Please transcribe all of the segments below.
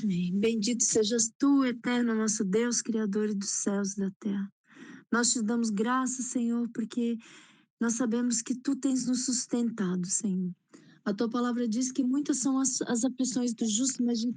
Amém. Bendito sejas tu, eterno nosso Deus, Criador dos céus e da terra. Nós te damos graças, Senhor, porque nós sabemos que tu tens nos sustentado, Senhor. A tua palavra diz que muitas são as aflições do justo, mas de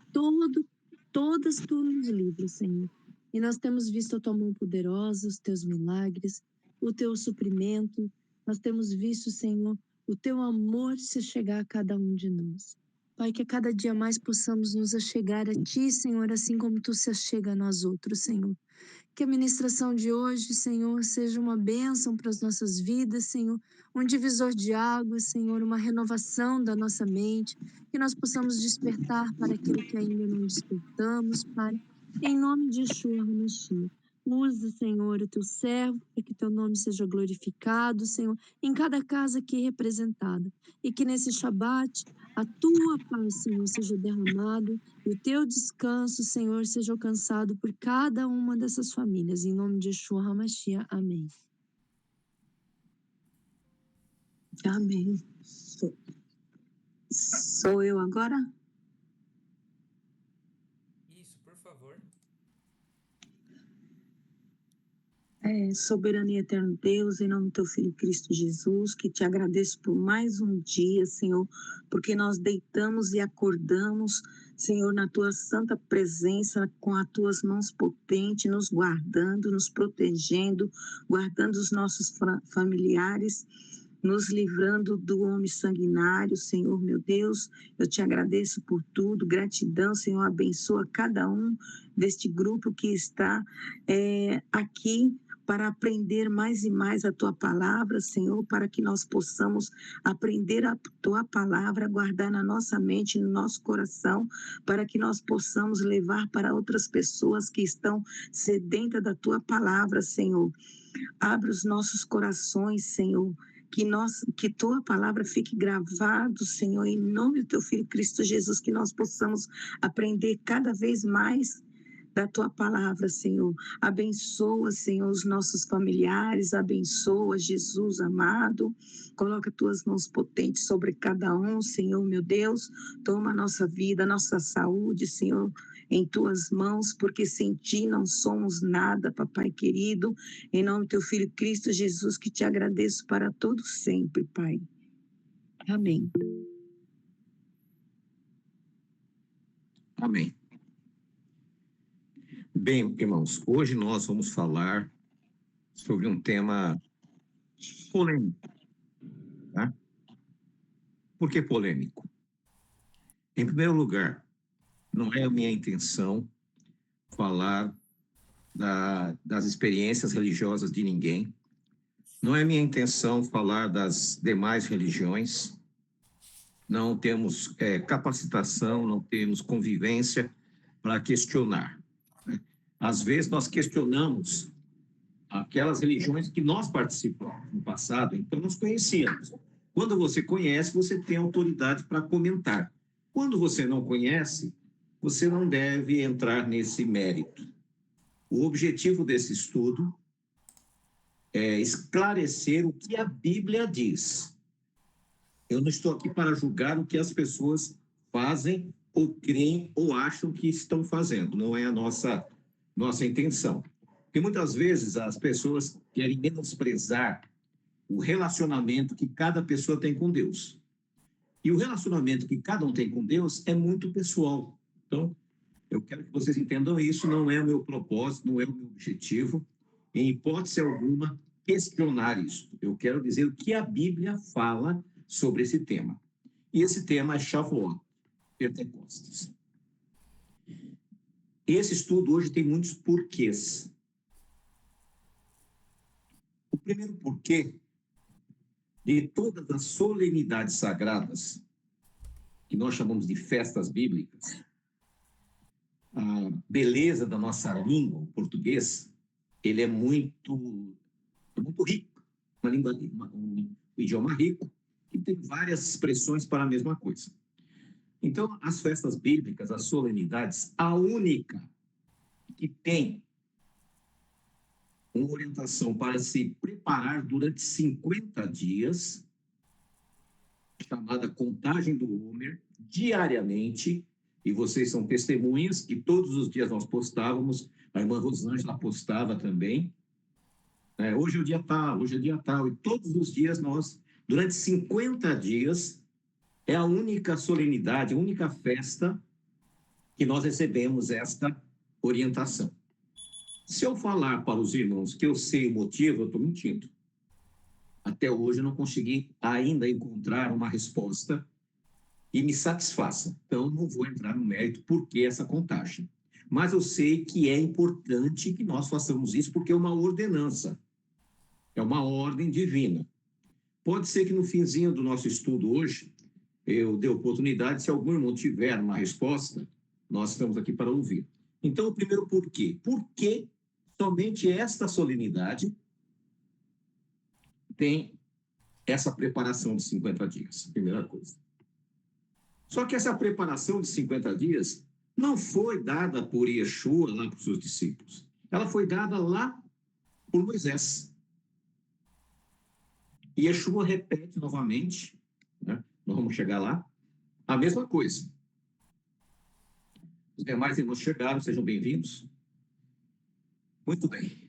todas tu nos livras, Senhor. E nós temos visto a tua mão poderosa, os teus milagres, o teu suprimento. Nós temos visto, Senhor, o teu amor se chegar a cada um de nós. Pai, que a cada dia mais possamos nos achegar a Ti, Senhor, assim como Tu se achega a nós outros, Senhor. Que a ministração de hoje, Senhor, seja uma bênção para as nossas vidas, Senhor, um divisor de águas, Senhor, uma renovação da nossa mente, que nós possamos despertar para aquilo que ainda não despertamos, Pai, em nome de Yeshua HaMashiach. Usa, Senhor, o teu servo, para que teu nome seja glorificado, Senhor, em cada casa aqui representada. E que nesse Shabat, a tua paz, Senhor, seja derramada, e o teu descanso, Senhor, seja alcançado por cada uma dessas famílias. Em nome de Yeshua HaMashiach. Amém. Amém. Sou eu agora? Isso, por favor. Soberano e eterno Deus, em nome do teu Filho Cristo Jesus, que te agradeço por mais um dia, Senhor, porque nós deitamos e acordamos, Senhor, na tua santa presença, com as tuas mãos potentes, nos guardando, nos protegendo, guardando os nossos familiares, nos livrando do homem sanguinário, Senhor, meu Deus. Eu te agradeço por tudo, gratidão, Senhor, abençoa cada um deste grupo que está aqui para aprender mais e mais a tua palavra, Senhor, para que nós possamos aprender a tua palavra, guardar na nossa mente, no nosso coração, para que nós possamos levar para outras pessoas que estão sedentas da tua palavra, Senhor. Abre os nossos corações, Senhor, que tua palavra fique gravado, Senhor, em nome do teu Filho Cristo Jesus, que nós possamos aprender cada vez mais da tua palavra, Senhor. Abençoa, Senhor, os nossos familiares, abençoa, Jesus amado, coloca tuas mãos potentes sobre cada um, Senhor, meu Deus, toma a nossa vida, a nossa saúde, Senhor, em tuas mãos, porque sem ti não somos nada, papai querido, em nome do teu Filho Cristo Jesus, que te agradeço para todo sempre, Pai. Amém. Amém. Bem, irmãos, hoje nós vamos falar sobre um tema polêmico, tá? Por que polêmico? Em primeiro lugar, não é a minha intenção falar das experiências religiosas de ninguém, não é minha intenção falar das demais religiões, não temos capacitação, não temos convivência para questionar. Às vezes nós questionamos aquelas religiões que nós participamos no passado, então nós conhecíamos. Quando você conhece, você tem autoridade para comentar. Quando você não conhece, você não deve entrar nesse mérito. O objetivo desse estudo é esclarecer o que a Bíblia diz. Eu não estou aqui para julgar o que as pessoas fazem ou creem ou acham que estão fazendo. Não é a nossa intenção. Porque muitas vezes as pessoas querem menosprezar o relacionamento que cada pessoa tem com Deus. E o relacionamento que cada um tem com Deus é muito pessoal. Então, eu quero que vocês entendam isso, não é o meu propósito, não é o meu objetivo, em hipótese alguma, questionar isso. Eu quero dizer o que a Bíblia fala sobre esse tema. E esse tema é Shavuot, Pentecostes. Esse estudo hoje tem muitos porquês. O primeiro porquê de todas as solenidades sagradas, que nós chamamos de festas bíblicas, a beleza da nossa língua, o português, ele é muito rico, um idioma rico, que tem várias expressões para a mesma coisa. Então, as festas bíblicas, as solenidades, a única que tem uma orientação para se preparar durante 50 dias, chamada contagem do Homer, diariamente, E vocês são testemunhas que todos os dias nós postávamos, a irmã Rosângela postava também. Hoje é o dia tal, hoje é o dia tal. E todos os dias nós, durante 50 dias, é a única solenidade, a única festa que nós recebemos esta orientação. Se eu falar para os irmãos que eu sei o motivo, eu estou mentindo. Até hoje eu não consegui ainda encontrar uma resposta e me satisfaça. Então, não vou entrar no mérito por que essa contagem. Mas eu sei que é importante que nós façamos isso, porque é uma ordenança, é uma ordem divina. Pode ser que no finzinho do nosso estudo hoje, eu dê oportunidade, se algum irmão tiver uma resposta, nós estamos aqui para ouvir. Então, o primeiro porquê. Por que somente esta solenidade tem essa preparação de 50 dias? Primeira coisa. Só que essa preparação de 50 dias não foi dada por Yeshua lá para os seus discípulos. Ela foi dada lá por Moisés. E Yeshua repete novamente, né? Nós vamos chegar lá, a mesma coisa. Os demais irmãos chegaram, sejam bem-vindos. Muito bem.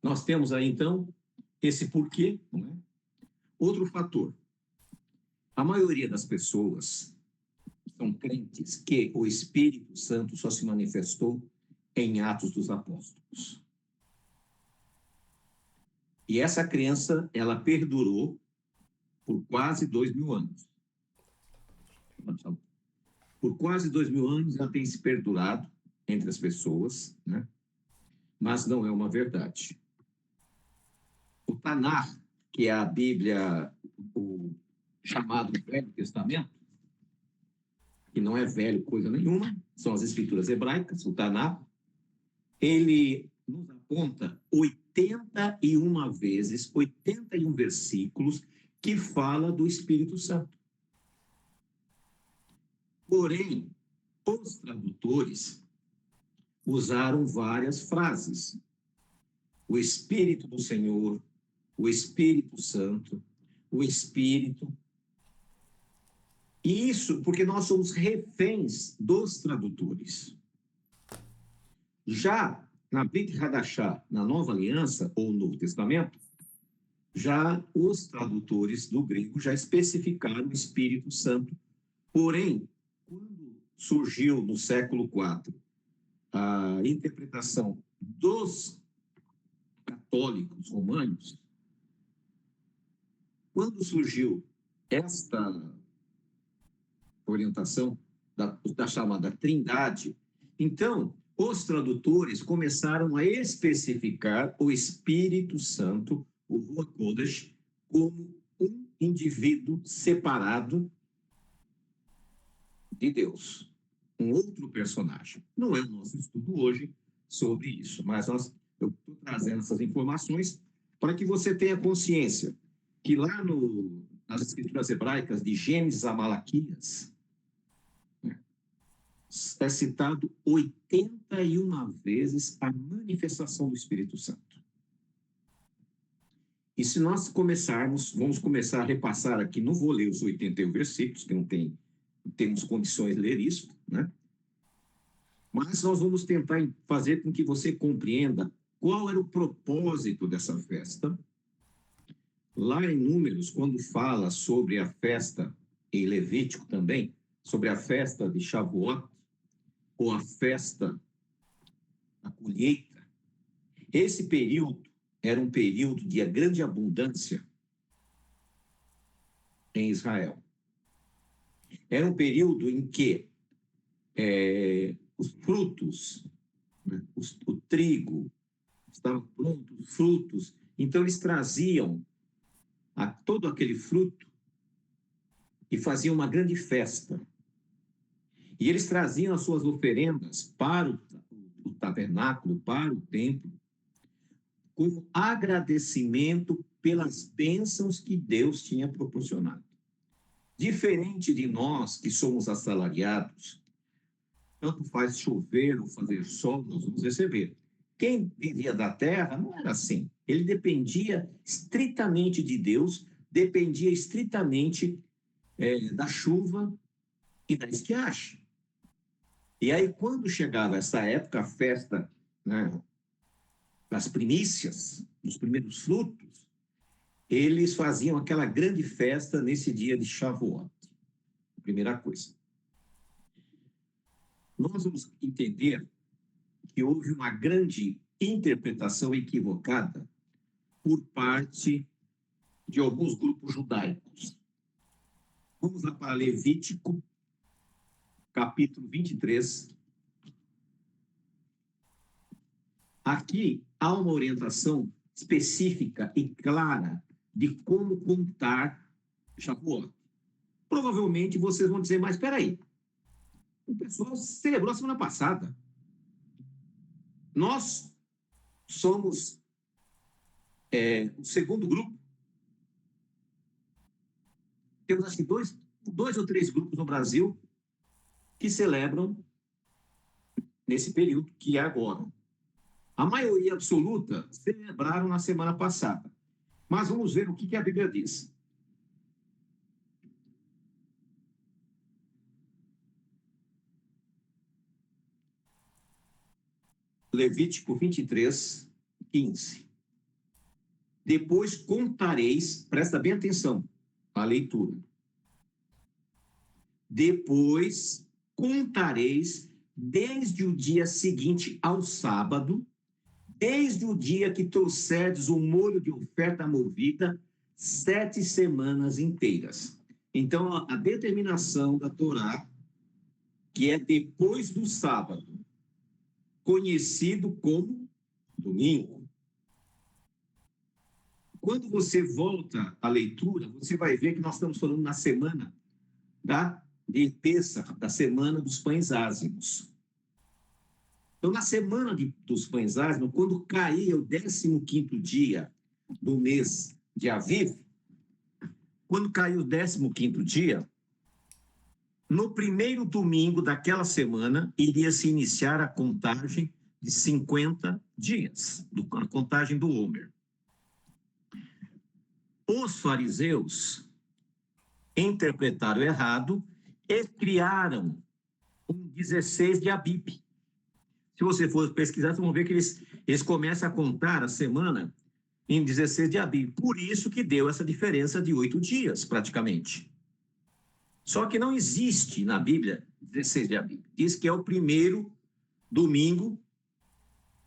Nós temos aí, então, esse porquê, não é? Outro fator. A maioria das pessoas são crentes que o Espírito Santo só se manifestou em Atos dos Apóstolos. E essa crença, ela perdurou por quase 2000 anos. Por quase 2000 anos, ela tem se perdurado entre as pessoas, né? Mas não é uma verdade. O Tanar, que é a Bíblia, o chamado Velho Testamento, que não é velho coisa nenhuma, são as escrituras hebraicas, o Tanar, ele nos aponta 81 vezes, 81 versículos que fala do Espírito Santo. Porém, os tradutores usaram várias frases. O Espírito do Senhor, o Espírito Santo, o Espírito. E isso porque nós somos reféns dos tradutores. Já na Brit Hadashah, na Nova Aliança, ou Novo Testamento, já os tradutores do grego já especificaram o Espírito Santo. Porém, quando surgiu no século IV a interpretação dos católicos romanos, quando surgiu esta orientação da chamada Trindade, então os tradutores começaram a especificar o Espírito Santo, o Ruach Kodesh, como um indivíduo separado de Deus, um outro personagem. Não é o nosso estudo hoje sobre isso, mas eu estou trazendo essas informações para que você tenha consciência que lá nas escrituras hebraicas, de Gênesis a Malaquias, é citado 81 vezes a manifestação do Espírito Santo. E se nós vamos começar a repassar aqui, não vou ler os 81 versículos, que não temos condições de ler isso, né? Mas nós vamos tentar fazer com que você compreenda qual era o propósito dessa festa. Lá em Números, quando fala sobre a festa, em Levítico também, sobre a festa de Shavuot, ou a festa da colheita, esse período era um período de grande abundância em Israel. Era um período em que os frutos, né, o trigo, estavam prontos, os frutos, então eles traziam todo aquele fruto e faziam uma grande festa. E eles traziam as suas oferendas para o tabernáculo, para o templo, como agradecimento pelas bênçãos que Deus tinha proporcionado. Diferente de nós, que somos assalariados, tanto faz chover ou fazer sol, nós vamos receber. Quem vivia da terra não era assim. Ele dependia estritamente de Deus, dependia estritamente da chuva e da estiagem. E aí, quando chegava essa época, a festa, né, das primícias, dos primeiros frutos, eles faziam aquela grande festa nesse dia de Shavuot. Primeira coisa. Nós vamos entender que houve uma grande interpretação equivocada por parte de alguns grupos judaicos. Vamos lá para Levítico, capítulo 23. Aqui há uma orientação específica e clara de como contar Shavuot. Provavelmente vocês vão dizer, mas espera aí, o pessoal celebrou a semana passada. Nós somos o segundo grupo. Temos acho que dois ou três grupos no Brasil que celebram nesse período que é agora. A maioria absoluta celebraram na semana passada. Mas vamos ver o que a Bíblia diz. Levítico 23, 15. Depois contareis, presta bem atenção à leitura. Depois contareis desde o dia seguinte ao sábado, desde o dia que trouxerdes o molho de oferta movida, 7 semanas inteiras. Então, a determinação da Torá, que é depois do sábado, conhecido como domingo. Quando você volta à leitura, você vai ver que nós estamos falando na semana de Pêssach, da semana dos pães ázimos. Então, na semana dos pães ázimos, quando caía o 15º dia do mês de Aviv, quando caiu o 15º dia, no primeiro domingo daquela semana, iria se iniciar a contagem de 50 dias, a contagem do Homer. Os fariseus interpretaram errado e criaram um 16 de Abib. Se você for pesquisar, vocês vão ver que eles começam a contar a semana em 16 de Abib. Por isso que deu essa diferença de 8 dias, praticamente. Só que não existe na Bíblia 16 de Abib. Diz que é o primeiro domingo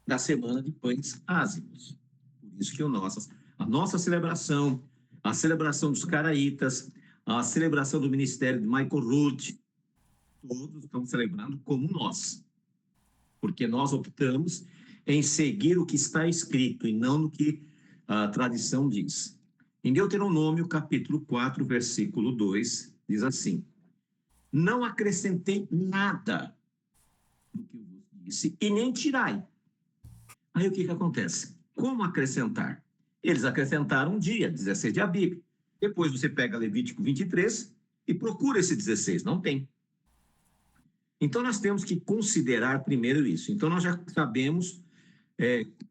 da semana de pães ázimos. Por isso que a nossa celebração, a celebração dos caraítas, a celebração do ministério de Michael Root, todos estão celebrando como nós. Porque nós optamos em seguir o que está escrito e não no que a tradição diz. Em Deuteronômio, capítulo 4, versículo 2, diz assim: não acrescentei nada do que eu vos disse e nem tirai. Aí o que acontece? Como acrescentar? Eles acrescentaram um dia, 16 de Abib. Depois você pega Levítico 23 e procura esse 16. Não tem. Então nós temos que considerar primeiro isso. Então nós já sabemos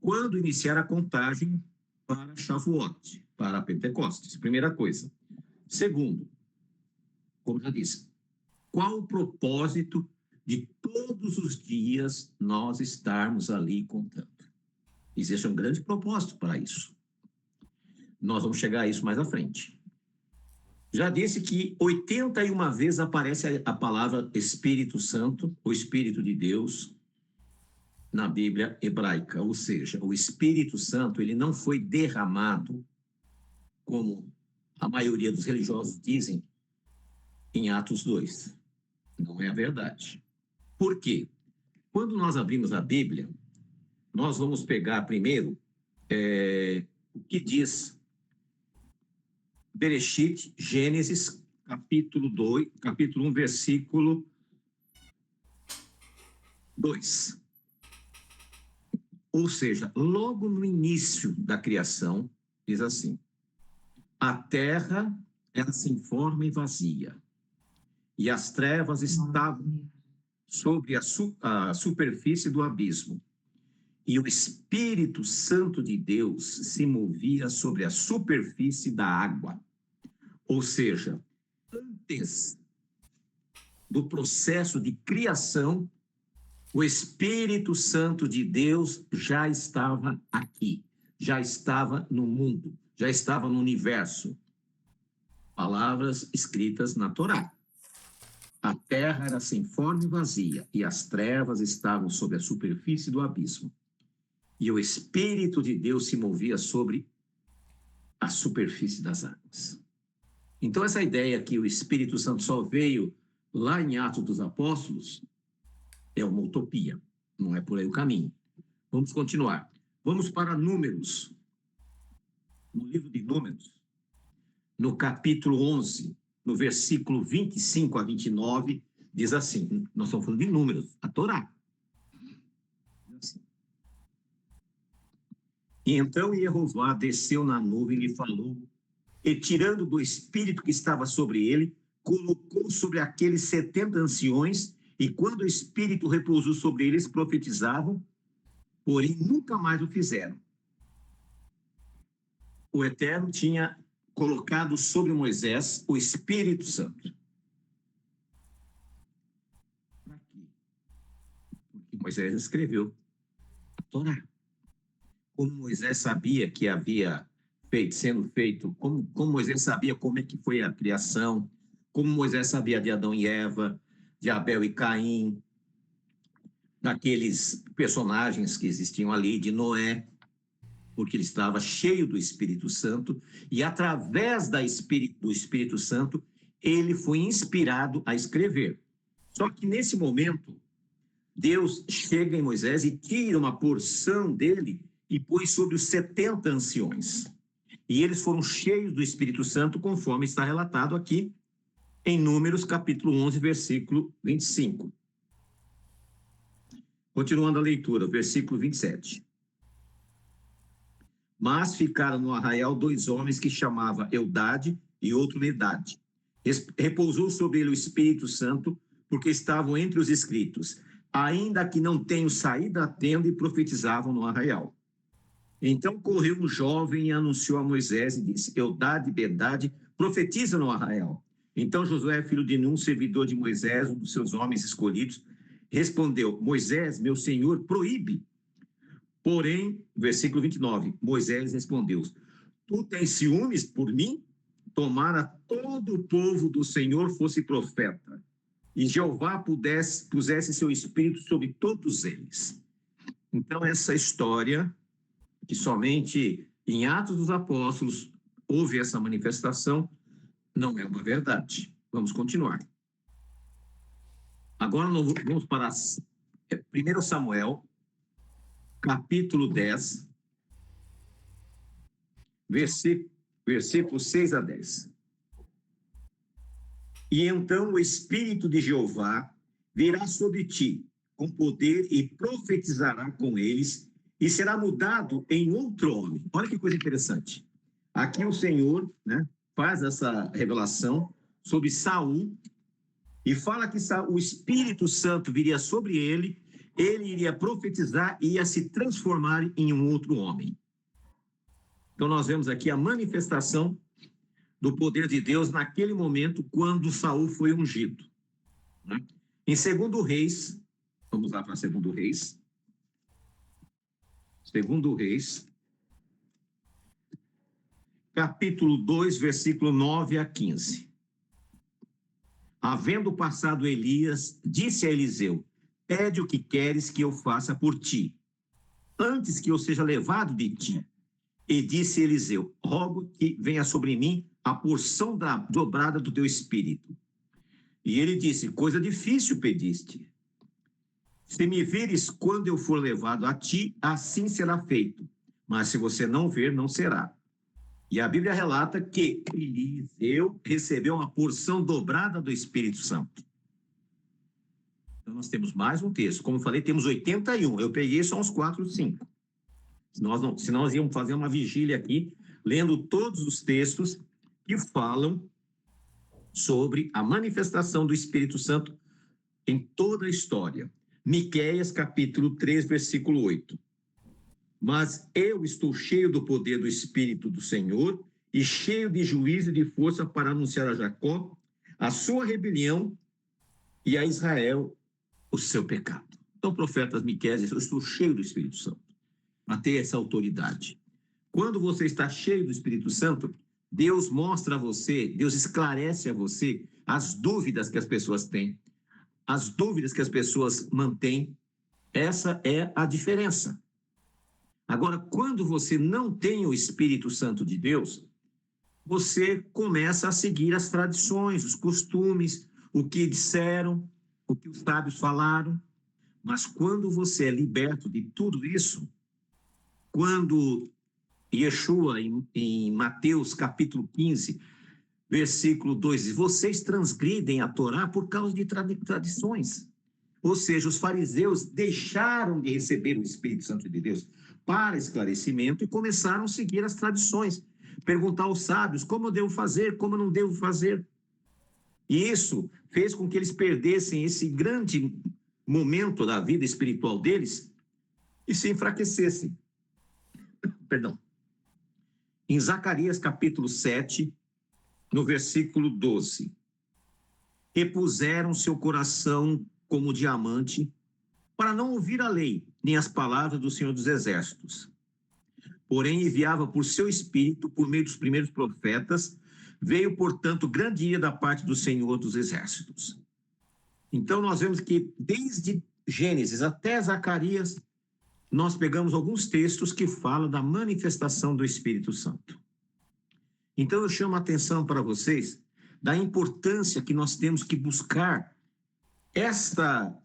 quando iniciar a contagem para Shavuot, para Pentecostes. Primeira coisa. Segundo, como já disse, qual o propósito de todos os dias nós estarmos ali contando? Existe um grande propósito para isso. Nós vamos chegar a isso mais à frente. Já disse que 81 vezes aparece a palavra Espírito Santo, o Espírito de Deus, na Bíblia hebraica. Ou seja, o Espírito Santo ele não foi derramado, como a maioria dos religiosos dizem, em Atos 2. Não é a verdade. Por quê? Quando nós abrimos a Bíblia, nós vamos pegar primeiro o que diz Bereshit, Gênesis, capítulo 1, versículo 2. Ou seja, logo no início da criação, diz assim: a terra era sem forma e vazia, e as trevas estavam sobre a superfície do abismo, e o Espírito Santo de Deus se movia sobre a superfície da água. Ou seja, antes do processo de criação, o Espírito Santo de Deus já estava aqui, já estava no mundo, já estava no universo. Palavras escritas na Torá. A terra era sem forma e vazia, e as trevas estavam sobre a superfície do abismo. E o Espírito de Deus se movia sobre a superfície das águas. Então, essa ideia que o Espírito Santo só veio lá em Atos dos Apóstolos é uma utopia, não é por aí o caminho. Vamos continuar. Vamos para Números. No livro de Números, no capítulo 11, no versículo 25 a 29, diz assim, nós estamos falando de Números, a Torá. E então Jeová desceu na nuvem e lhe falou, e tirando do espírito que estava sobre ele, colocou sobre aqueles 70 anciões, e quando o espírito repousou sobre eles, profetizavam, porém nunca mais o fizeram. O Eterno tinha colocado sobre Moisés o Espírito Santo. Para quê? Porque Moisés escreveu a Torá. Como Moisés sabia que havia sendo feito, como Moisés sabia como é que foi a criação, como Moisés sabia de Adão e Eva, de Abel e Caim, daqueles personagens que existiam ali, de Noé, porque ele estava cheio do Espírito Santo, e através do Espírito Santo, ele foi inspirado a escrever. Só que nesse momento, Deus chega em Moisés e tira uma porção dele e põe sobre os 70 anciões. E eles foram cheios do Espírito Santo, conforme está relatado aqui em Números, capítulo 11, versículo 25. Continuando a leitura, versículo 27. Mas ficaram no arraial 2 homens que chamava Eldade e outro Medade. Repousou sobre ele o Espírito Santo, porque estavam entre os escritos, ainda que não tenham saído da tenda, e profetizavam no arraial. Então correu um jovem e anunciou a Moisés e disse, Eldade e Medade, profetiza no arraial. Então Josué, filho de Nun, servidor de Moisés, um dos seus homens escolhidos, respondeu, Moisés, meu senhor, proíbe. Porém, versículo 29, Moisés respondeu, tu tens ciúmes por mim? Tomara todo o povo do Senhor fosse profeta, e Jeová pusesse seu espírito sobre todos eles. Então, essa história, que somente em Atos dos Apóstolos houve essa manifestação, não é uma verdade. Vamos continuar. Agora nós vamos para 1 Samuel, capítulo 10, versículo 6 a 10. E então o Espírito de Jeová virá sobre ti, com poder, e profetizará com eles, e será mudado em outro homem. Olha que coisa interessante. Aqui o Senhor, né, faz essa revelação sobre Saul, e fala que o Espírito Santo viria sobre ele iria profetizar e ia se transformar em um outro homem. Então nós vemos aqui a manifestação do poder de Deus naquele momento quando Saul foi ungido. Né? Em 2 Reis, vamos lá para 2 Reis. 2 Reis, capítulo 2, versículo 9 a 15. Havendo passado Elias, disse a Eliseu, pede o que queres que eu faça por ti, antes que eu seja levado de ti. E disse Eliseu, rogo que venha sobre mim a porção dobrada do teu espírito. E ele disse, coisa difícil pediste. Se me vires quando eu for levado a ti, assim será feito. Mas se você não ver, não será. E a Bíblia relata que Eliseu recebeu uma porção dobrada do Espírito Santo. Então, nós temos mais um texto. Como eu falei, temos 81. Eu peguei só uns 4, 5. Se nós íamos fazer uma vigília aqui, lendo todos os textos que falam sobre a manifestação do Espírito Santo em toda a história. Miqueias, capítulo 3, versículo 8. Mas eu estou cheio do poder do Espírito do Senhor e cheio de juízo e de força para anunciar a Jacó a sua rebelião e a Israel o seu pecado. Então o profeta Miqueias diz: eu estou cheio do Espírito Santo, a ter essa autoridade. Quando você está cheio do Espírito Santo, Deus mostra a você, Deus esclarece a você as dúvidas que as pessoas têm, as dúvidas que as pessoas mantêm. Essa é a diferença. Agora, quando você não tem o Espírito Santo de Deus, você começa a seguir as tradições, os costumes, o que disseram, o que os sábios falaram. Mas quando você é liberto de tudo isso, quando Yeshua, em Mateus capítulo 15, versículo 2, diz: vocês transgridem a Torá por causa de tradições. Ou seja, os fariseus deixaram de receber o Espírito Santo de Deus para esclarecimento e começaram a seguir as tradições, perguntar aos sábios como eu devo fazer, como eu não devo fazer. E isso fez com que eles perdessem esse grande momento da vida espiritual deles e se enfraquecessem. Perdão. Em Zacarias capítulo 7, no versículo 12: repuseram seu coração como diamante, para não ouvir a lei, nem as palavras do Senhor dos Exércitos. Porém, enviava por seu Espírito, por meio dos primeiros profetas, veio, portanto, grande ira da parte do Senhor dos Exércitos. Então, nós vemos que, desde Gênesis até Zacarias, nós pegamos alguns textos que falam da manifestação do Espírito Santo. Então, eu chamo a atenção para vocês da importância que nós temos que buscar esta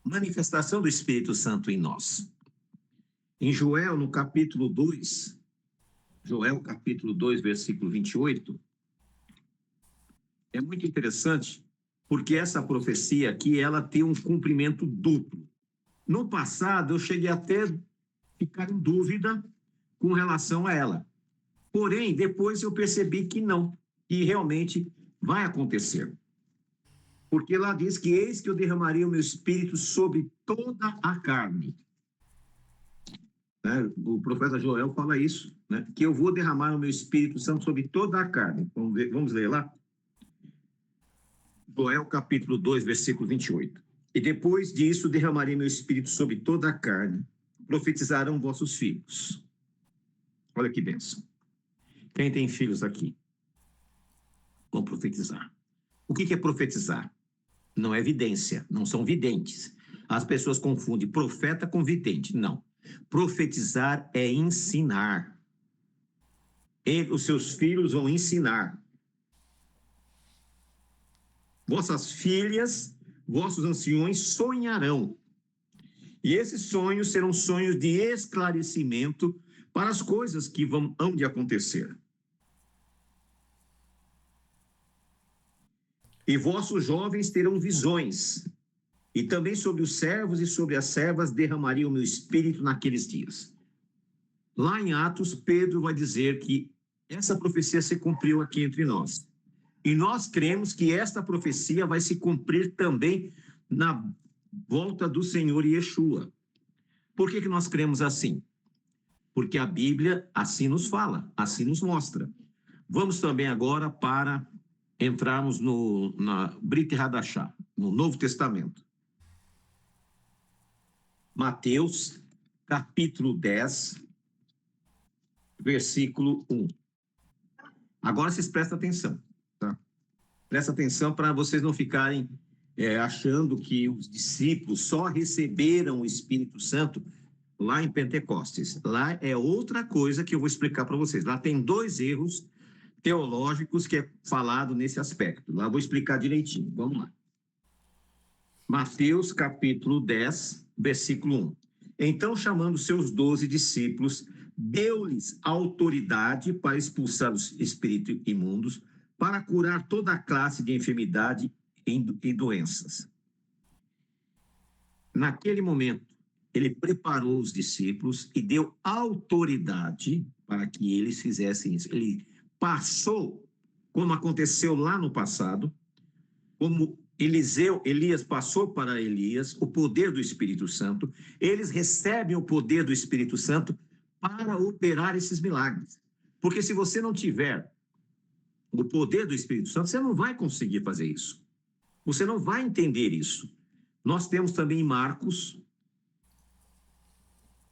manifestação do Espírito Santo em nós. Em Joel, no capítulo 2, Joel capítulo 2, versículo 28, é muito interessante, porque essa profecia aqui, ela tem um cumprimento duplo. No passado, eu cheguei até a ficar em dúvida com relação a ela. Porém, depois eu percebi que não, que realmente vai acontecer. Porque lá diz que eis que eu derramaria o meu espírito sobre toda a carne. Né? O profeta Joel fala isso, né? Que eu vou derramar o meu Espírito Santo sobre toda a carne. Vamos ler lá? Joel capítulo 2, versículo 28. E depois disso derramarei meu Espírito sobre toda a carne, profetizarão vossos filhos. Olha que bênção. Quem tem filhos aqui? Vão profetizar. O que é profetizar? Não é vidência, não são videntes. As pessoas confundem profeta com vidente. Não. Profetizar é ensinar. Os seus filhos vão ensinar. Vossas filhas, vossos anciões sonharão. E esses sonhos serão sonhos de esclarecimento para as coisas que hão de acontecer. E vossos jovens terão visões, e também sobre os servos e sobre as servas derramaria o meu espírito naqueles dias. Lá em Atos, Pedro vai dizer que essa profecia se cumpriu aqui entre nós. E nós cremos que esta profecia vai se cumprir também na volta do Senhor Yeshua. Por que nós cremos assim? Porque a Bíblia assim nos fala, assim nos mostra. Vamos também agora para entrarmos na Brit Hadashah, no Novo Testamento. Mateus, capítulo 10, versículo 1. Agora vocês prestem atenção, tá? Presta atenção para vocês não ficarem achando que os discípulos só receberam o Espírito Santo lá em Pentecostes. Lá é outra coisa que eu vou explicar para vocês. Lá tem 2 erros teológicos que é falado nesse aspecto. Lá eu vou explicar direitinho. Vamos lá. Mateus, capítulo 10, versículo 1. Então, chamando seus 12 discípulos, deu-lhes autoridade para expulsar os espíritos imundos, para curar toda a classe de enfermidade e doenças. Naquele momento, ele preparou os discípulos e deu autoridade para que eles fizessem isso. Ele passou, como aconteceu lá no passado, como Elias passou para Elias o poder do Espírito Santo, eles recebem o poder do Espírito Santo para operar esses milagres. Porque se você não tiver o poder do Espírito Santo, você não vai conseguir fazer isso. Você não vai entender isso. Nós temos também Marcos,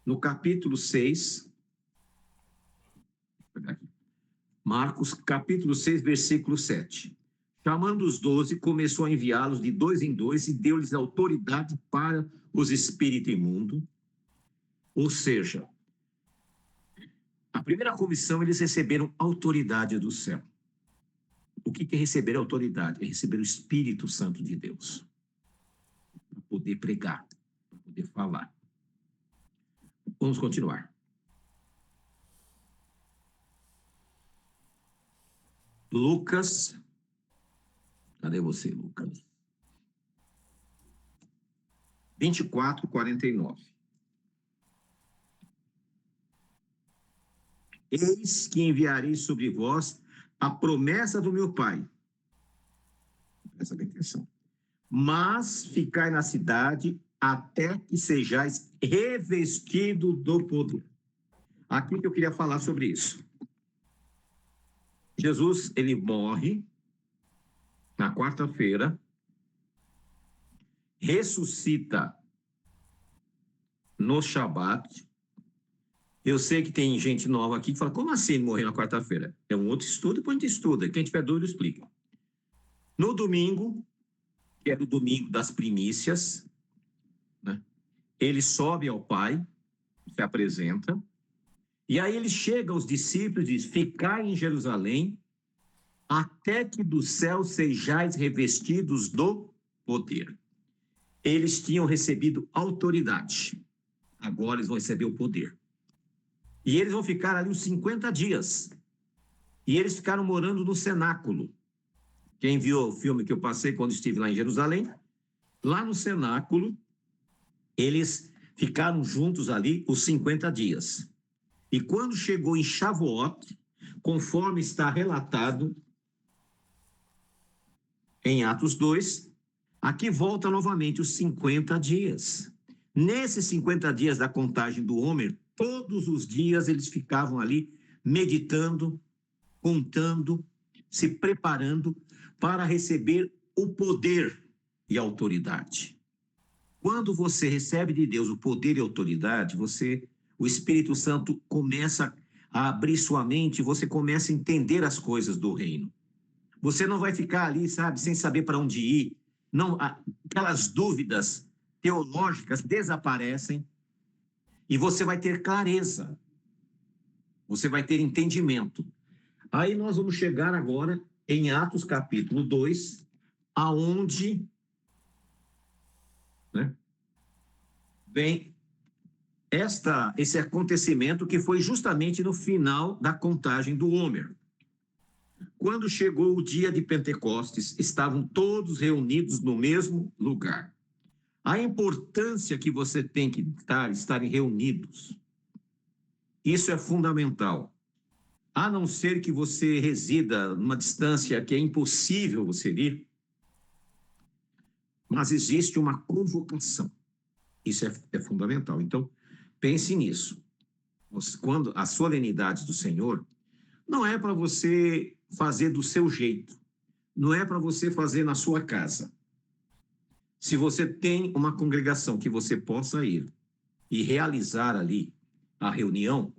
no capítulo 6, Marcos, capítulo 6, versículo 7. Chamando os 12, começou a enviá-los de 2 em 2 e deu-lhes autoridade para os espíritos imundos. Ou seja, a primeira comissão, eles receberam autoridade do céu. O que é receber autoridade? É receber o Espírito Santo de Deus. Para poder pregar, para poder falar. Vamos continuar. Lucas. Cadê você, Lucas? 24, 49. Eis que enviarei sobre vós a promessa do meu Pai. Presta bem atenção. Mas ficai na cidade até que sejais revestido do poder. Aqui que eu queria falar sobre isso. Jesus, ele morre na quarta-feira, ressuscita no Shabat. Eu sei que tem gente nova aqui que fala, como assim ele morreu na quarta-feira? É um outro estudo, depois a gente estuda. Quem tiver dúvida, explica. No domingo, que é o domingo das primícias, né? Ele sobe ao Pai, se apresenta, e aí ele chega aos discípulos e diz, ficai em Jerusalém, até que do céu sejais revestidos do poder. Eles tinham recebido autoridade, agora eles vão receber o poder. E eles vão ficar ali uns 50 dias. E eles ficaram morando no cenáculo. Quem viu o filme que eu passei quando estive lá em Jerusalém, lá no cenáculo, eles ficaram juntos ali os 50 dias. E quando chegou em Shavuot, conforme está relatado em Atos 2, aqui volta novamente os 50 dias. Nesses 50 dias da contagem do Homer, todos os dias eles ficavam ali meditando, contando, se preparando para receber o poder e a autoridade. Quando você recebe de Deus o poder e a autoridade, o Espírito Santo começa a abrir sua mente, você começa a entender as coisas do reino. Você não vai ficar ali, sabe, sem saber para onde ir. Não, aquelas dúvidas teológicas desaparecem e você vai ter clareza. Você vai ter entendimento. Aí nós vamos chegar agora em Atos capítulo 2, aonde, né, vem esse acontecimento que foi justamente no final da contagem do Homer. Quando chegou o dia de Pentecostes, estavam todos reunidos no mesmo lugar. A importância que você tem que estarem reunidos, isso é fundamental. A não ser que você resida numa distância que é impossível você ir, mas existe uma convocação. Isso é fundamental. Então, pense nisso. Quando a solenidade do Senhor não é para você fazer do seu jeito, não é para você fazer na sua casa. Se você tem uma congregação que você possa ir e realizar ali a reunião,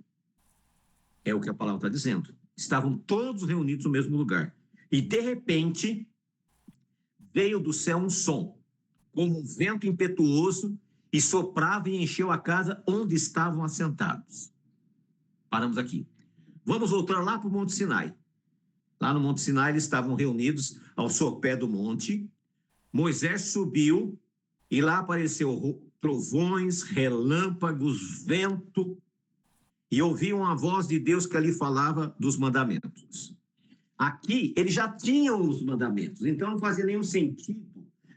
é o que a palavra está dizendo. Estavam todos reunidos no mesmo lugar. E, de repente, veio do céu um som, como um vento impetuoso, e soprava e encheu a casa onde estavam assentados. Paramos aqui. Vamos voltar lá para o Monte Sinai. Lá no Monte Sinai, eles estavam reunidos ao sopé do monte. Moisés subiu e lá apareceu trovões, relâmpagos, vento, e ouviam a voz de Deus que ali falava dos mandamentos. Aqui, eles já tinham os mandamentos, então não fazia nenhum sentido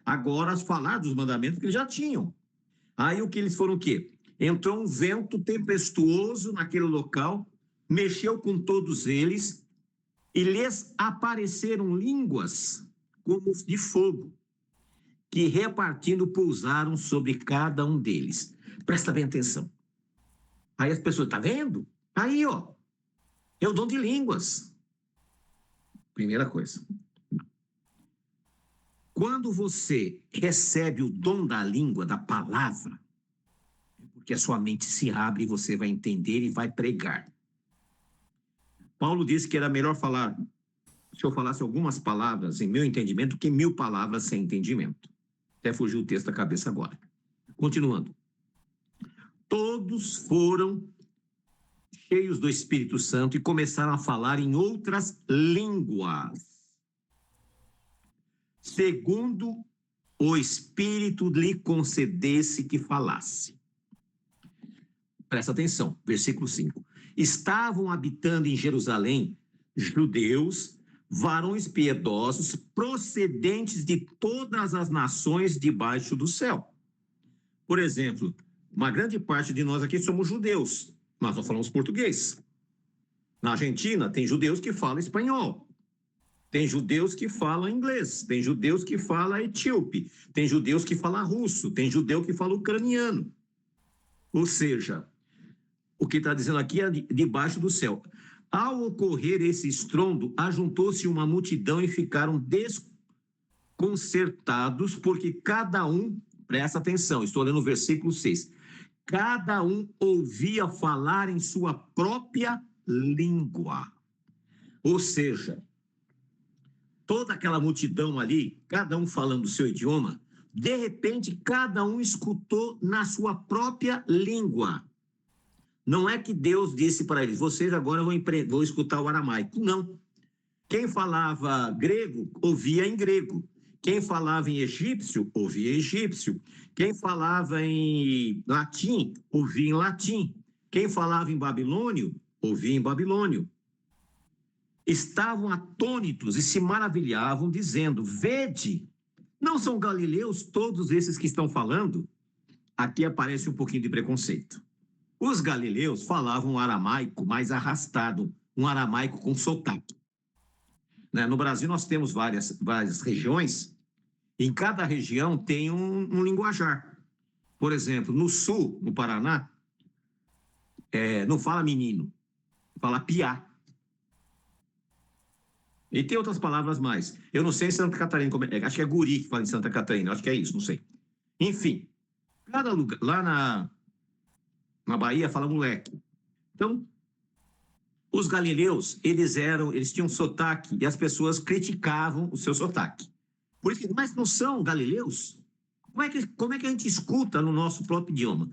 agora falar dos mandamentos que eles já tinham. Aí o que eles foram o quê? Entrou um vento tempestuoso naquele local, mexeu com todos eles e lhes apareceram línguas como de fogo, que repartindo pousaram sobre cada um deles. Presta bem atenção. Aí as pessoas, tá vendo? Aí, ó, é o dom de línguas. Primeira coisa. quando você recebe o dom da língua, da palavra, porque a sua mente se abre e você vai entender e vai pregar. Paulo disse que era melhor falar, se eu falasse algumas palavras em meu entendimento, que 1000 palavras sem entendimento. Até fugiu o texto da cabeça agora. Continuando. Todos foram cheios do Espírito Santo e começaram a falar em outras línguas, segundo o Espírito lhe concedesse que falasse. Presta atenção, versículo 5. Estavam habitando em Jerusalém judeus, varões piedosos, procedentes de todas as nações debaixo do céu. Por exemplo, uma grande parte de nós aqui somos judeus, nós não falamos português. Na Argentina, tem judeus que falam espanhol, tem judeus que falam inglês, tem judeus que falam etíope, tem judeus que falam russo, tem judeu que fala ucraniano. Ou seja, o que está dizendo aqui é debaixo do céu. Ao ocorrer esse estrondo, ajuntou-se uma multidão e ficaram desconcertados, porque cada um, presta atenção, estou lendo o versículo 6, cada um ouvia falar em sua própria língua. Ou seja, toda aquela multidão ali, cada um falando o seu idioma, de repente cada um escutou na sua própria língua. Não é que Deus disse para eles, vocês agora vão escutar o aramaico. Não. Quem falava grego, ouvia em grego. Quem falava em egípcio, ouvia em egípcio. Quem falava em latim, ouvia em latim. Quem falava em babilônio, ouvia em babilônio. Estavam atônitos e se maravilhavam, dizendo, vede, não são galileus todos esses que estão falando? Aqui aparece um pouquinho de preconceito. Os galileus falavam um aramaico mais arrastado, um aramaico com sotaque. No Brasil, nós temos várias regiões, em cada região tem um linguajar. Por exemplo, no sul, no Paraná, não fala menino, fala piá. E tem outras palavras mais. Eu não sei em Santa Catarina, acho que é guri que fala em Santa Catarina, acho que é isso, não sei. Enfim, cada lugar, lá na Bahia fala moleque. Então, os galileus, eles tinham sotaque e as pessoas criticavam o seu sotaque. Por isso que, mas não são galileus? Como é que a gente escuta no nosso próprio idioma?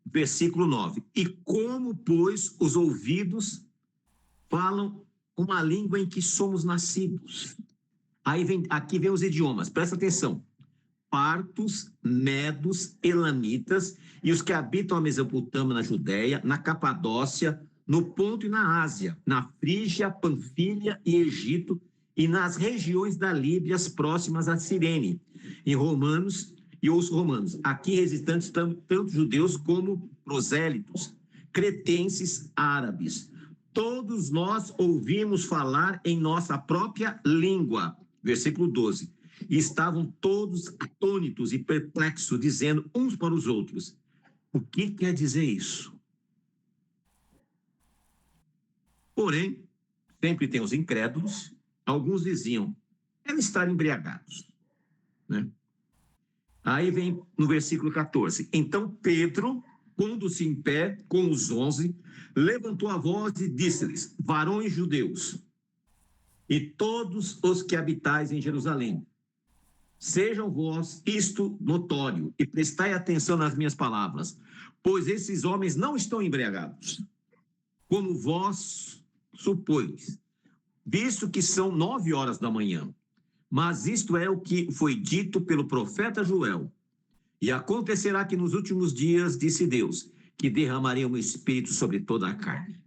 Versículo 9. E como, pois, os ouvidos falam uma língua em que somos nascidos? Aqui vem os idiomas, presta atenção. Partos, medos, elamitas e os que habitam a Mesopotâmia na Judéia, na Capadócia, no Ponto e na Ásia, na Frígia, Panfilha e Egito e nas regiões da Líbia próximas a Cirene, em Romanos e os romanos. Aqui restantes tanto judeus como prosélitos, cretenses, árabes. Todos nós ouvimos falar em nossa própria língua. Versículo 12. E estavam todos atônitos e perplexos, dizendo uns para os outros, o que quer dizer isso? Porém, sempre tem os incrédulos, alguns diziam, devem estar embriagados. Aí vem no versículo 14, então Pedro, pondo-se em pé com os 11, levantou a voz e disse-lhes, varões judeus, e todos os que habitais em Jerusalém, sejam vós isto notório, e prestai atenção nas minhas palavras, pois esses homens não estão embriagados, como vós supois, visto que são 9 horas da manhã. Mas isto é o que foi dito pelo profeta Joel. E acontecerá que nos últimos dias, disse Deus, que derramarei o meu espírito sobre toda a carne.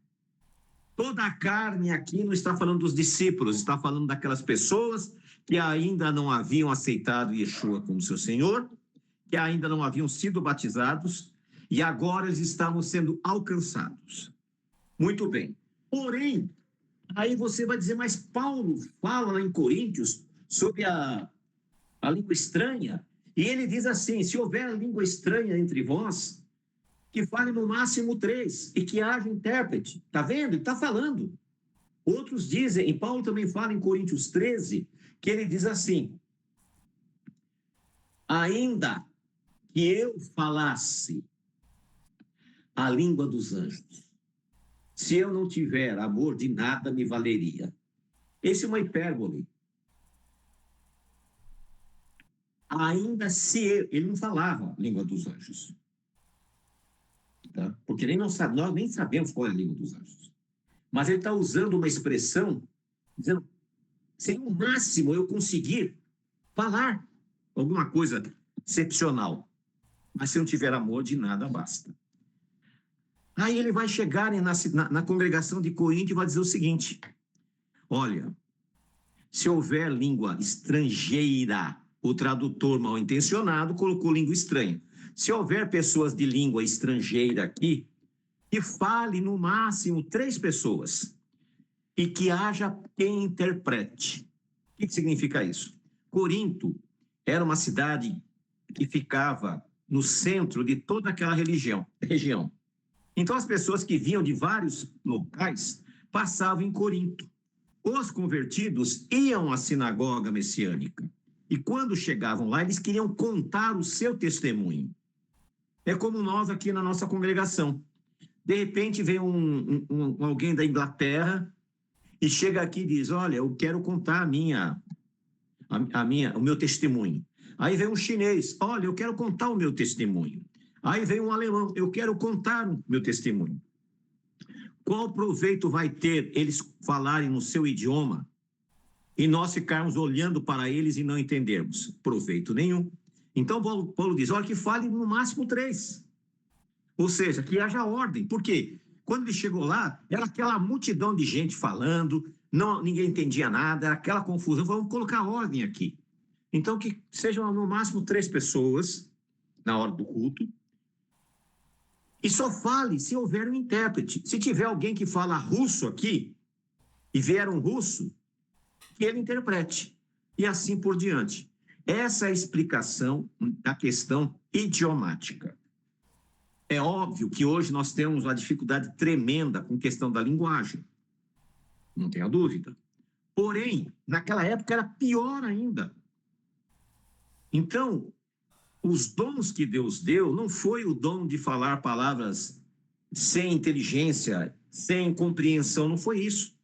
Toda a carne aqui não está falando dos discípulos, está falando daquelas pessoas que ainda não haviam aceitado Yeshua como seu Senhor, que ainda não haviam sido batizados, e agora eles estavam sendo alcançados. Muito bem. Porém, aí você vai dizer, mas Paulo fala lá em Coríntios sobre a língua estranha, e ele diz assim, se houver língua estranha entre vós, que fale no máximo 3, e que haja intérprete. Está vendo? Ele está falando. Outros dizem, e Paulo também fala em Coríntios 13, que ele diz assim, ainda que eu falasse a língua dos anjos, se eu não tiver amor, de nada me valeria. Esse é uma hipérbole. Ainda se ele não falava a língua dos anjos. Tá? Porque nós nem sabemos qual é a língua dos anjos. Mas ele está usando uma expressão, dizendo, se no máximo eu conseguir falar alguma coisa excepcional, mas se eu não tiver amor, de nada basta. Aí ele vai chegar na congregação de Corinto e vai dizer o seguinte: olha, se houver língua estrangeira, o tradutor mal intencionado colocou língua estranha. Se houver pessoas de língua estrangeira aqui, que fale no máximo 3 pessoas e que haja quem interprete. O que significa isso? Corinto era uma cidade que ficava no centro de toda aquela região. Então, as pessoas que vinham de vários locais passavam em Corinto. Os convertidos iam à sinagoga messiânica. E quando chegavam lá, eles queriam contar o seu testemunho. É como nós aqui na nossa congregação. De repente, vem alguém da Inglaterra e chega aqui e diz, olha, eu quero contar o meu testemunho. Aí vem um chinês, olha, eu quero contar o meu testemunho. Aí vem um alemão, eu quero contar o meu testemunho. Qual proveito vai ter eles falarem no seu idioma e nós ficarmos olhando para eles e não entendermos? Proveito nenhum. Então, Paulo diz, olha, que fale no máximo 3. Ou seja, que haja ordem. Por quê? Quando ele chegou lá, era aquela multidão de gente falando, ninguém entendia nada, era aquela confusão. Vamos colocar ordem aqui. Então, que sejam no máximo 3 pessoas na hora do culto. E só fale se houver um intérprete. Se tiver alguém que fala russo aqui, e vier um russo, que ele interprete. E assim por diante. Essa é a explicação da questão idiomática. É óbvio que hoje nós temos uma dificuldade tremenda com a questão da linguagem. Não tenha dúvida. Porém, naquela época era pior ainda. Então, os dons que Deus deu não foi o dom de falar palavras sem inteligência, sem compreensão, não foi isso.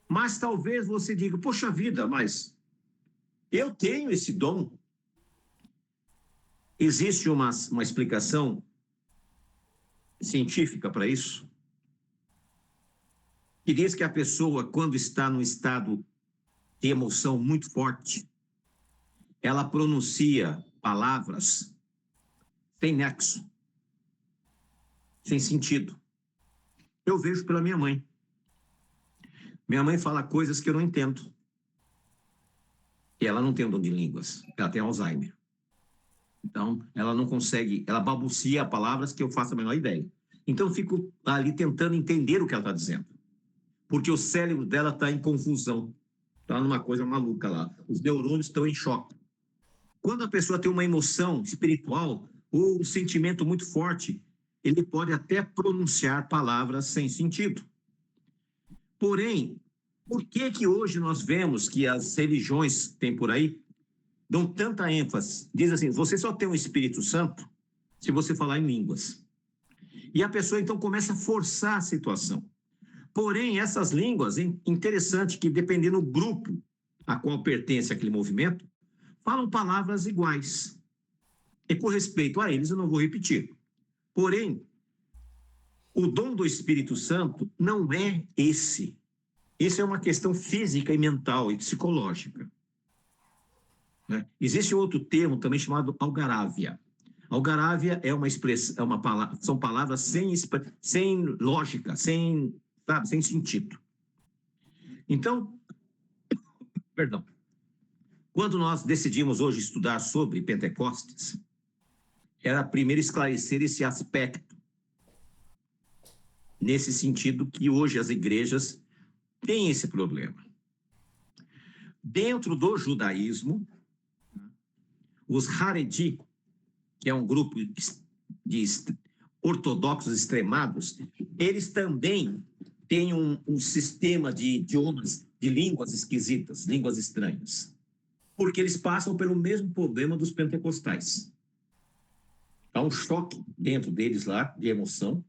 Mas talvez você diga, poxa vida, mas eu tenho esse dom. Existe uma explicação científica para isso, que diz que a pessoa, quando está num estado de emoção muito forte, ela pronuncia palavras sem nexo, sem sentido. Eu vejo pela minha mãe. Minha mãe fala coisas que eu não entendo. E ela não tem o dom de línguas, ela tem Alzheimer. Então, ela não consegue, ela balbucia palavras que eu faço a menor ideia. Então, eu fico ali tentando entender o que ela está dizendo. Porque o cérebro dela está em confusão. Está numa coisa maluca lá. Os neurônios estão em choque. Quando a pessoa tem uma emoção espiritual ou um sentimento muito forte, ele pode até pronunciar palavras sem sentido. Porém, por que hoje nós vemos que as religiões que tem por aí dão tanta ênfase? Diz assim, você só tem o Espírito Santo se você falar em línguas. E a pessoa, então, começa a forçar a situação. Porém, essas línguas, é interessante que, dependendo do grupo a qual pertence aquele movimento, falam palavras iguais. E com respeito a eles, eu não vou repetir. Porém, o dom do Espírito Santo não é esse. Isso é uma questão física e mental e psicológica. Né? Existe outro termo também chamado algarávia. Algarávia é uma expressão, são palavras sem lógica, sem sentido. Então, perdão. Quando nós decidimos hoje estudar sobre Pentecostes, era primeiro esclarecer esse aspecto, nesse sentido que hoje as igrejas têm esse problema. Dentro do judaísmo, os Haredi, que é um grupo de ortodoxos extremados, eles também têm um sistema de idiomas, de línguas esquisitas, línguas estranhas. porque eles passam pelo mesmo problema dos pentecostais. Há um choque dentro deles lá, de emoção,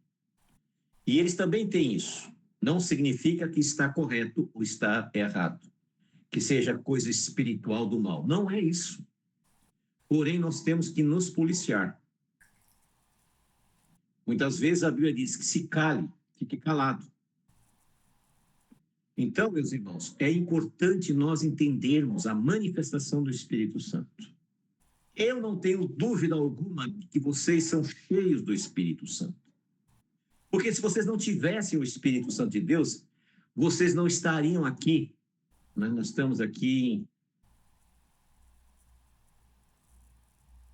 e eles também têm isso. Não significa que está correto ou está errado, que seja coisa espiritual do mal. Não é isso. Porém, nós temos que nos policiar. Muitas vezes a Bíblia diz que se cale, fique calado. Então, meus irmãos, é importante nós entendermos a manifestação do Espírito Santo. Eu não tenho dúvida alguma de que vocês são cheios do Espírito Santo. Porque se vocês não tivessem o Espírito Santo de Deus, vocês não estariam aqui. Nós estamos aqui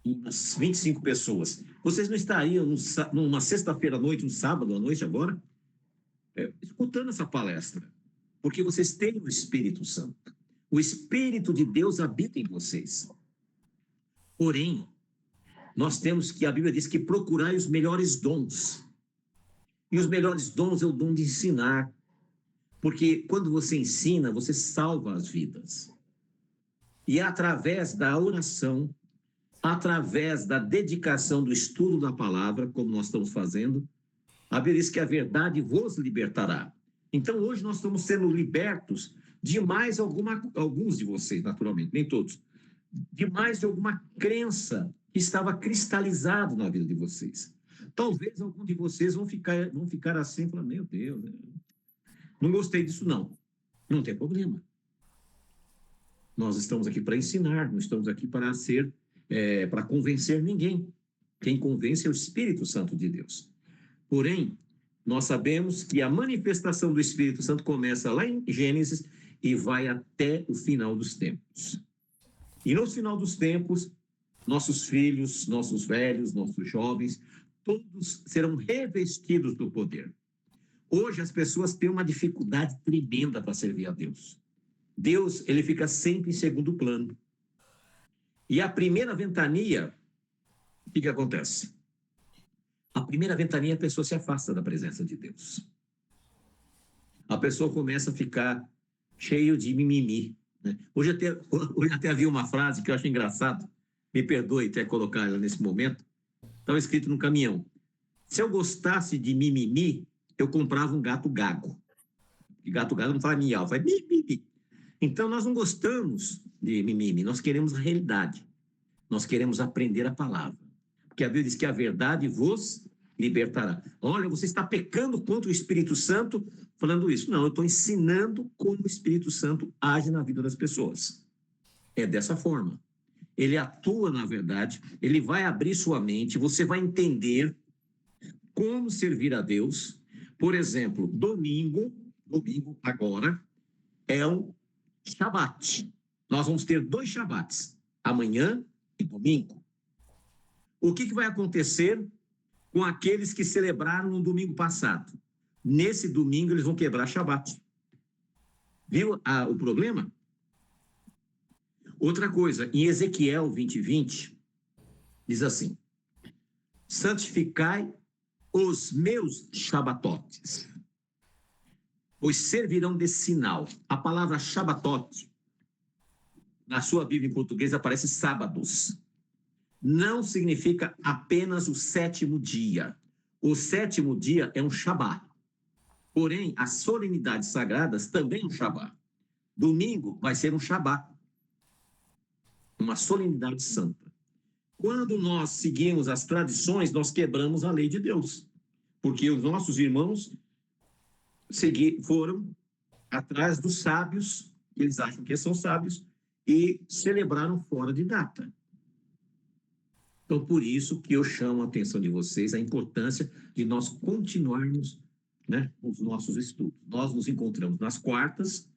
em umas 25 pessoas. Vocês não estariam numa sexta-feira à noite, um sábado à noite agora, escutando essa palestra. Porque vocês têm o Espírito Santo. O Espírito de Deus habita em vocês. Porém, nós temos que, a Bíblia diz que procurai os melhores dons. E os melhores dons é o dom de ensinar. Porque quando você ensina, você salva as vidas. E através da oração, através da dedicação do estudo da palavra, como nós estamos fazendo, a Bíblia diz que a verdade vos libertará. Então, hoje nós estamos sendo libertos de mais alguns de vocês, naturalmente, nem todos, de mais de alguma crença que estava cristalizado na vida de vocês. Talvez algum de vocês vão ficar assim e falar, meu Deus, não gostei disso não. Não tem problema. Nós estamos aqui para ensinar, não estamos aqui para para convencer ninguém. Quem convence é o Espírito Santo de Deus. Porém, nós sabemos que a manifestação do Espírito Santo começa lá em Gênesis e vai até o final dos tempos. E no final dos tempos, nossos filhos, nossos velhos, nossos jovens, todos serão revestidos do poder. Hoje as pessoas têm uma dificuldade tremenda para servir a Deus. Deus, ele fica sempre em segundo plano. E a primeira ventania, o que acontece? A primeira ventania, a pessoa se afasta da presença de Deus. A pessoa começa a ficar cheio de mimimi. Né? Hoje até havia uma frase que eu acho engraçado, me perdoe até colocar ela nesse momento, estava escrito no caminhão. Se eu gostasse de mimimi, eu comprava um gato gago. E gato gago não fala miau, fala mimimi. Então, nós não gostamos de mimimi, nós queremos a realidade. Nós queremos aprender a palavra. Porque a Bíblia diz que a verdade vos libertará. Olha, você está pecando contra o Espírito Santo falando isso. Não, eu estou ensinando como o Espírito Santo age na vida das pessoas. É dessa forma. Ele atua na verdade, ele vai abrir sua mente, você vai entender como servir a Deus. Por exemplo, domingo agora é um Shabat. Nós vamos ter 2 Shabats, amanhã e domingo. O que vai acontecer com aqueles que celebraram no domingo passado? Nesse domingo eles vão quebrar Shabat. Viu o problema? Outra coisa, em Ezequiel 20:20, diz assim, santificai os meus Shabatotes, pois servirão de sinal. A palavra Shabatote, na sua Bíblia em português, aparece sábados. Não significa apenas o 7º dia. O 7º dia é um Shabá. Porém, as solenidades sagradas também é um Shabá. Domingo vai ser um Shabá. Uma solenidade santa. Quando nós seguimos as tradições, nós quebramos a lei de Deus. Porque os nossos irmãos foram atrás dos sábios, eles acham que são sábios, e celebraram fora de data. Então, por isso que eu chamo a atenção de vocês, a importância de nós continuarmos, né, os nossos estudos. Nós nos encontramos nas quartas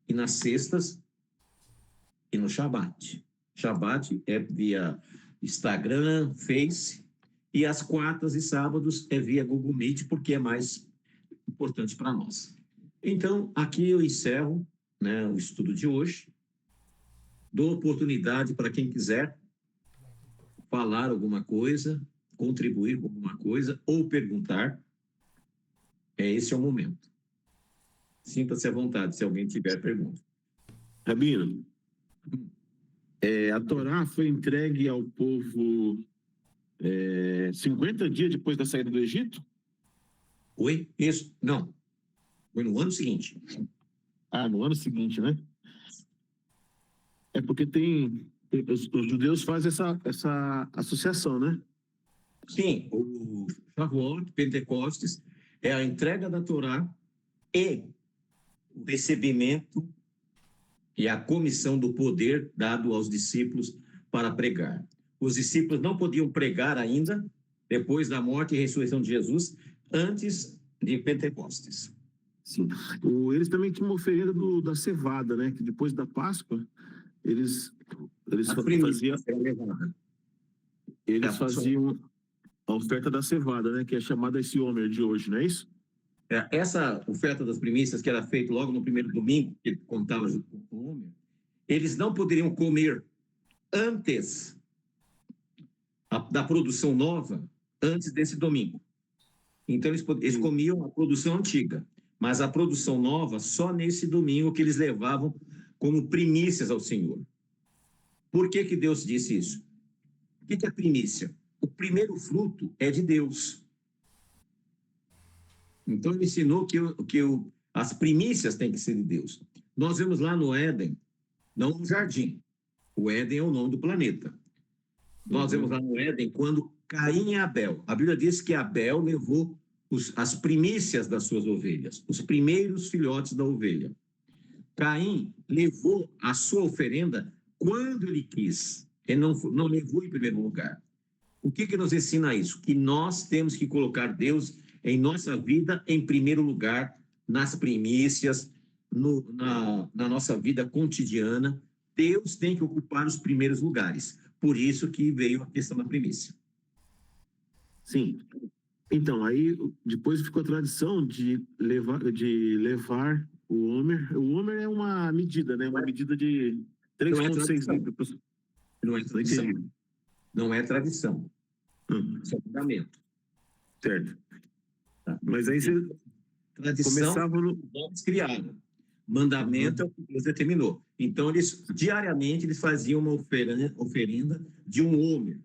e nas sextas e no Shabat. Shabat é via Instagram, Face, e as quartas e sábados é via Google Meet, porque é mais importante para nós. Então, aqui eu encerro, né, o estudo de hoje. Dou oportunidade para quem quiser falar alguma coisa, contribuir com alguma coisa ou perguntar. Esse é o momento. Sinta-se à vontade, se alguém tiver pergunta. Rabino, A Torá foi entregue ao povo 50 dias depois da saída do Egito? Oi? Isso? Não. Foi no ano seguinte. No ano seguinte, né? É porque os judeus fazem essa associação, né? Sim, o Shavuot, Pentecostes, é a entrega da Torá e o recebimento e a comissão do poder dado aos discípulos para pregar. Os discípulos não podiam pregar ainda, depois da morte e ressurreição de Jesus, antes de Pentecostes. Sim. Eles também tinham uma oferenda da cevada, né? Que depois da Páscoa, eles faziam a oferta da cevada, né? Que é chamada esse Homer de hoje, não é isso? Essa oferta das primícias, que era feita logo no primeiro domingo, que contava junto com o Homer, eles não poderiam comer antes da produção nova, antes desse domingo. Então, eles comiam a produção antiga, mas a produção nova só nesse domingo que eles levavam como primícias ao Senhor. Por que que Deus disse isso? O que é primícia? O primeiro fruto é de Deus. Então, ele ensinou que as primícias têm que ser de Deus. Nós vemos lá no Éden, não no jardim. O Éden é o nome do planeta. Nós vemos lá no Éden quando Caim e Abel. A Bíblia diz que Abel levou as primícias das suas ovelhas, os primeiros filhotes da ovelha. Caim levou a sua oferenda quando ele quis. Ele não levou em primeiro lugar. O que nos ensina isso? Que nós temos que colocar Deus em nossa vida em primeiro lugar, nas primícias, na nossa vida cotidiana. Deus tem que ocupar os primeiros lugares. Por isso que veio a questão da primícia. Sim. Então, aí depois ficou a tradição de levar o Homer. O Homer é uma medida, né? Uma medida de 3,6 litros. Não é tradição. Não é tradição. Isso é fundamento. Certo. Mas aí você começava eles criaram. Mandamento é o que Deus determinou. Então, diariamente, eles faziam uma oferenda de um homer,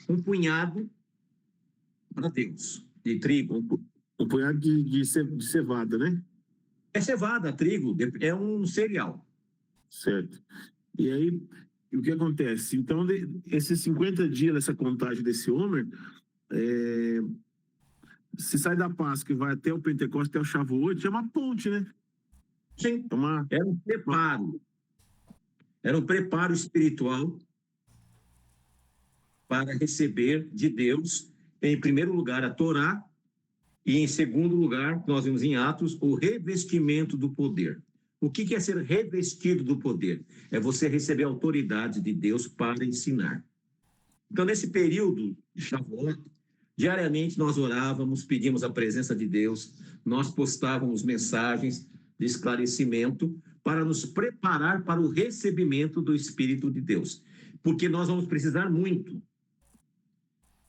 um punhado para Deus, de trigo. Um punhado de cevada, né? É cevada, trigo, é um cereal. Certo. E aí, o que acontece? Então, esses 50 dias dessa contagem desse homer, se sai da Páscoa e vai até o Pentecostes, até o Shavuot, é uma ponte, né? Sim, era um preparo. Era um preparo espiritual para receber de Deus, em primeiro lugar, a Torá, e em segundo lugar, nós vemos em Atos, o revestimento do poder. O que é ser revestido do poder? É você receber a autoridade de Deus para ensinar. Então, nesse período de Shavuot, diariamente nós orávamos, pedíamos a presença de Deus, nós postávamos mensagens de esclarecimento para nos preparar para o recebimento do Espírito de Deus. Porque nós vamos precisar muito.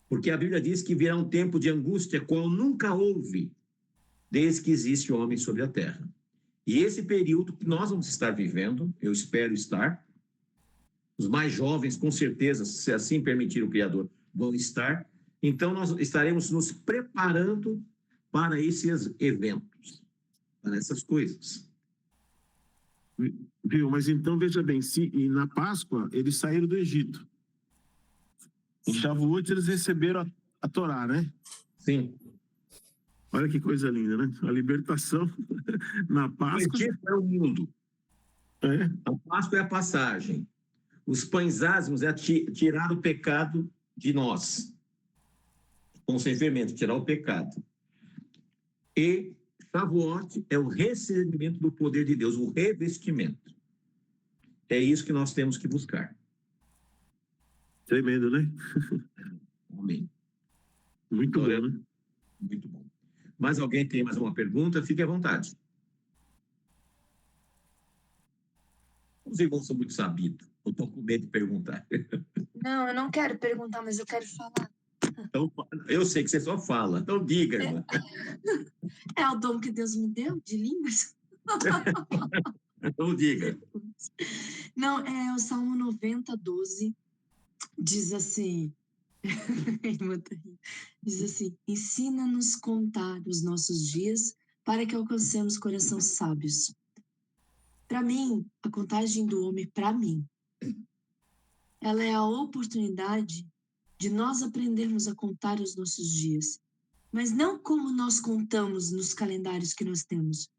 Porque a Bíblia diz que virá um tempo de angústia, qual nunca houve, desde que existe homem sobre a terra. E esse período que nós vamos estar vivendo, eu espero estar, os mais jovens, com certeza, se assim permitir o Criador, vão estar. Então, nós estaremos nos preparando para esses eventos, para essas coisas. Viu? Mas então, veja bem, e na Páscoa, eles saíram do Egito. Em Shavuot, eles receberam a Torá, né? Sim. Olha que coisa linda, né? A libertação na Páscoa. O Egito é o mundo. A Páscoa é a passagem. Os pães ázimos é tirar o pecado de nós. Com sem fermento, tirar o pecado. E Shavuot é o recebimento do poder de Deus, o revestimento. É isso que nós temos que buscar. Tremendo, né? Amém. Muito bom, né? Muito bom. Mas alguém tem mais uma pergunta? Fique à vontade. Os irmãos são muito sabidos. Eu estou com medo de perguntar. Não, eu não quero perguntar, mas eu quero falar. Então, eu sei que você só fala. Então, diga, irmã. É o dom que Deus me deu de línguas? Então, diga. Não, é o Salmo 90, 12, diz assim, diz assim, ensina-nos contar os nossos dias para que alcancemos coração sábios. Para mim, a contagem do homem, para mim, ela é a oportunidade de nós aprendermos a contar os nossos dias, mas não como nós contamos nos calendários que nós temos,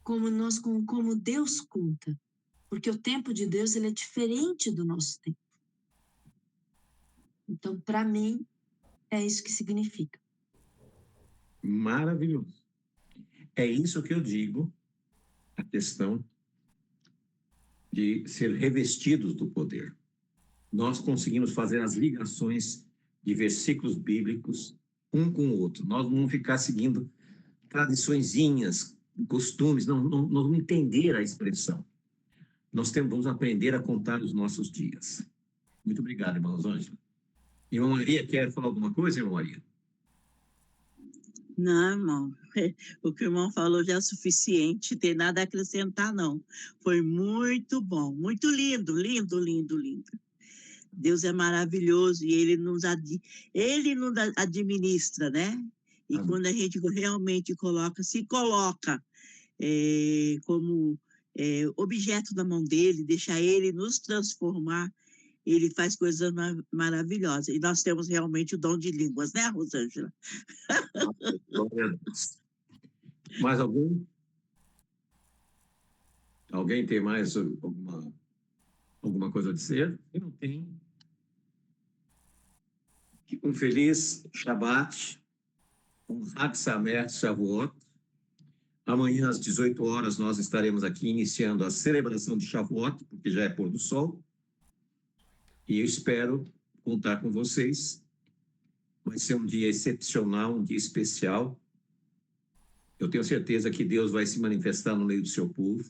como Deus conta, porque o tempo de Deus ele é diferente do nosso tempo. Então, para mim, é isso que significa. Maravilhoso. É isso que eu digo, a questão de ser revestidos do poder. Nós conseguimos fazer as ligações de versículos bíblicos um com o outro. Nós não vamos ficar seguindo tradiçõezinhas, costumes, não vamos entender a expressão. Vamos aprender a contar os nossos dias. Muito obrigado, irmã Rosângela. Irmã Maria, quer falar alguma coisa, irmã Maria? Não, irmão, o que o irmão falou já é suficiente, tem nada a acrescentar, não. Foi muito bom, muito lindo, lindo, lindo, lindo. Deus é maravilhoso e Ele nos administra, né? E Amém. quando a gente realmente se coloca como objeto da mão dele, deixa Ele nos transformar, Ele faz coisas maravilhosas. E nós temos realmente o dom de línguas, né, Rosângela? Glória a Deus. Mais algum? Alguém tem mais alguma coisa a dizer? Eu não tenho. Um feliz Shabbat, um Hag Sameach Shavuot. Amanhã, às 18 horas, nós estaremos aqui iniciando a celebração de Shavuot, porque já é pôr do sol. E eu espero contar com vocês. Vai ser um dia excepcional, um dia especial. Eu tenho certeza que Deus vai se manifestar no meio do seu povo.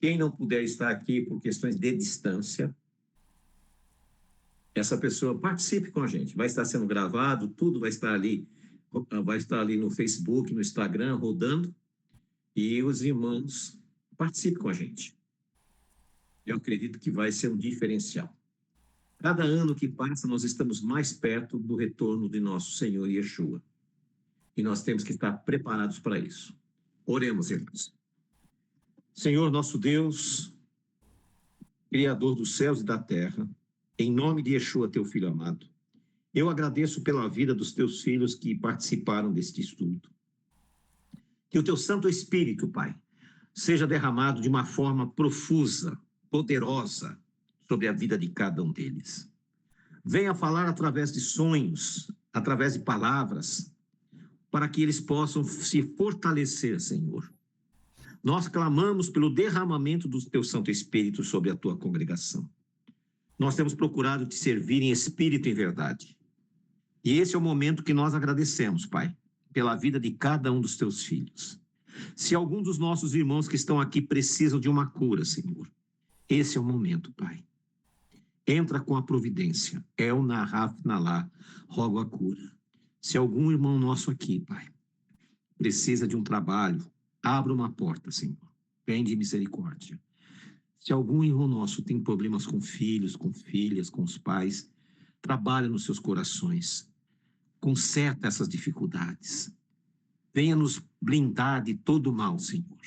Quem não puder estar aqui por questões de distância, essa pessoa participe com a gente. Vai estar sendo gravado, tudo vai estar ali no Facebook, no Instagram, rodando. E os irmãos participem com a gente. Eu acredito que vai ser um diferencial. Cada ano que passa, nós estamos mais perto do retorno de nosso Senhor Yeshua. E nós temos que estar preparados para isso. Oremos, irmãos. Senhor, nosso Deus, Criador dos céus e da terra, em nome de Yeshua, teu Filho amado, eu agradeço pela vida dos teus filhos que participaram deste estudo. Que o teu Santo Espírito, Pai, seja derramado de uma forma profusa, poderosa, sobre a vida de cada um deles. Venha falar através de sonhos, através de palavras, para que eles possam se fortalecer, Senhor. Nós clamamos pelo derramamento do teu Santo Espírito sobre a tua congregação. Nós temos procurado te servir em espírito e em verdade. E esse é o momento que nós agradecemos, Pai, pela vida de cada um dos teus filhos. Se algum dos nossos irmãos que estão aqui precisam de uma cura, Senhor, esse é o momento, Pai. Entra com a providência. El Nahaf Nalá, rogo a cura. Se algum irmão nosso aqui, Pai, precisa de um trabalho, abra uma porta, Senhor. Vem de misericórdia. Se algum irmão nosso tem problemas com filhos, com filhas, com os pais, trabalha nos seus corações. Conserta essas dificuldades. Venha nos blindar de todo mal, Senhor.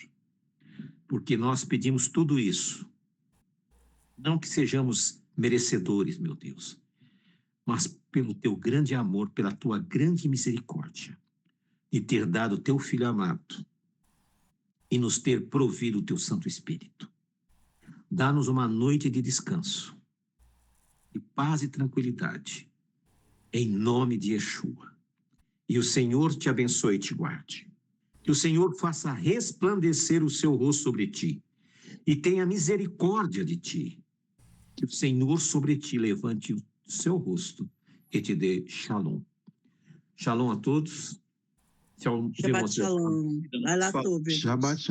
Porque nós pedimos tudo isso. Não que sejamos merecedores, meu Deus, mas pelo teu grande amor, pela tua grande misericórdia, de ter dado o teu Filho amado e nos ter provido o teu Santo Espírito. Dá-nos uma noite de descanso, de paz e tranquilidade, em nome de Yeshua. E o Senhor te abençoe e te guarde. Que o Senhor faça resplandecer o seu rosto sobre ti e tenha misericórdia de ti. Que o Senhor sobre ti levante o seu rosto e te dê shalom. Shalom a todos. Shabbat shalom. Vai lá, Tobi. Shabbat